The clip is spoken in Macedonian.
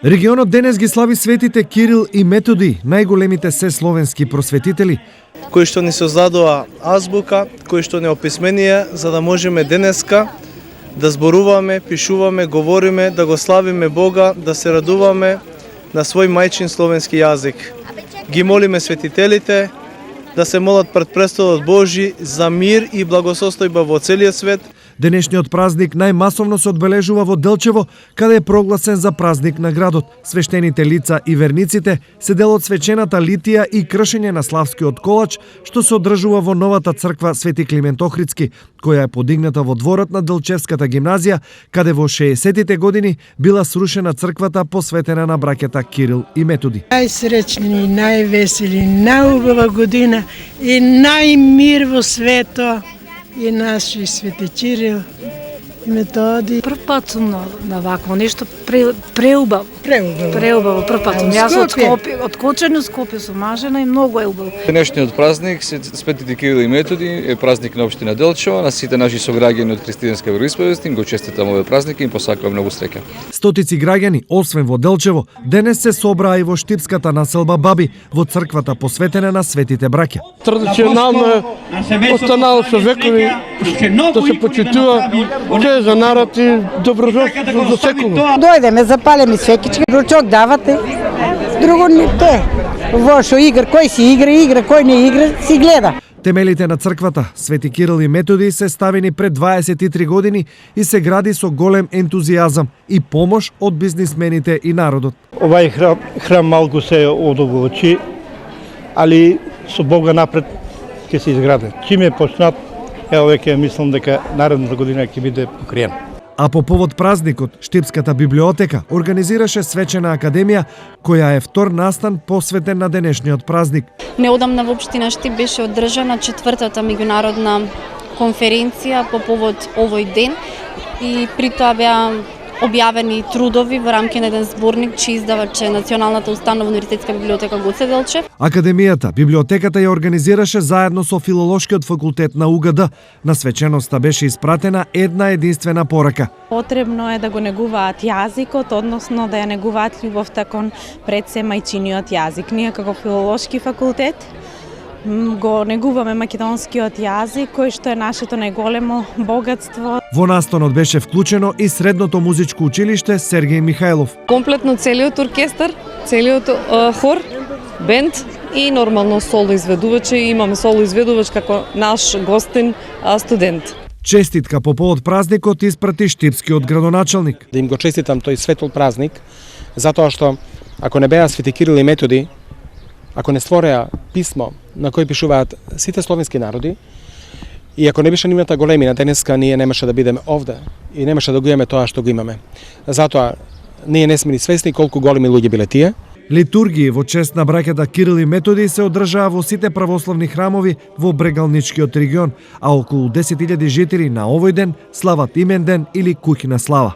Регионот денес ги слави светите Кирил и Методи, најголемите се словенски просветители, кои што ни создадоа азбука, кои што не описменија, за да можеме денеска да зборуваме, пишуваме, говориме, да го славиме Бога, да се радуваме на свој мајчин словенски јазик. Ги молиме светителите да се молат пред престолот Божи за мир и благосостојба во целиот свет. Денешниот празник најмасовно се одбележува во Делчево, каде е прогласен за празник на градот. Свештените лица и верниците се дел од свечената литија и кршење на славскиот колач, што се одржува во новата црква Свети Климент Охридски, која е подигната во дворот на Делчевската гимназија, каде во 60-тите години била срушена црквата посветена на браќата Кирил и Методи. Најсречни, највесели, најубава година и најмир во свето. И наши свети Кирил и Методи. Прв пат сум на вакво нешто преубаво. Преубаво, прв пат сум. Јас од Скопје, од Кочани Скопје сум мажена и многу е убаво. Денешниот празник, Светите Кирил и Методи, е празник на општина Делчево, на сите наши сограѓани од христијанска вероисповест, им го честитам овој празник и им посакувам многу среќа. Стотици граѓани, освен во Делчево, денес се собраа и во штипската населба Баби, во црквата посветена на светите браќа. Традиционално останало со векови да се почитува, че за народ и добродетелство за секого. Дојдеме, запалеме свекички, ручок давате, друго не те. Во шо игра, кој си игра, кој не игра, си гледа. Темелите на црквата Свети Кирил и Методи се ставени пред 23 години и се гради со голем ентузијазам и помош од бизнисмените и народот. Овај храм малку се одолговочи, али со Бога напред ќе се изгради. Чим е почнат, ево веќе мислам дека наредната година ќе биде покриен. А по повод празникот, Штипската библиотека организираше свечена академија, која е втор настан посветен на денешниот празник. Неодамна во општина Штип беше одржана 4-та меѓународна конференција по повод овој ден и при тоа беа објавени трудови во рамки на еден зборник чиј издавач е Националната установа универзитетска библиотека Гоце Делчев. Академијата, библиотеката ја организираше заедно со Филолошкиот факултет на УГД. На свеченоста беше испратена една единствена порака. Потребно е да го негуваат јазикот, односно да ја негуваат љубовта кон пред се мајчиниот јазик. Ние како Филолошки факултет го негуваме македонскиот јазик, кој што е нашето најголемо богатство. Во настанот беше вклучено и Средното музичко училиште Сергеј Михајлов. Комплетно целиот оркестар, целиот хор, бенд и нормално соло изведувачи. Имаме соло изведувач како наш гостин студент. Честитка по повод празникот испрати штипскиот градоначалник. Да им го честитам тој светол празник, затоа што ако не беа Свети Кирил и Методи, ако не створеа писмо на кој пишуваат сите словенски народи, и ако не беше нивната големина, денеска ние немаше да бидеме овде и немаше да го имаме тоа што го имаме. Затоа ние не сме ни свесни колку големи луѓе биле тие. Литургии во чест на браќата Кирил и Методи се одржаа во сите православни храмови во Брегалничкиот регион, а околу 10.000 жители на овој ден слават имен ден или куќна слава.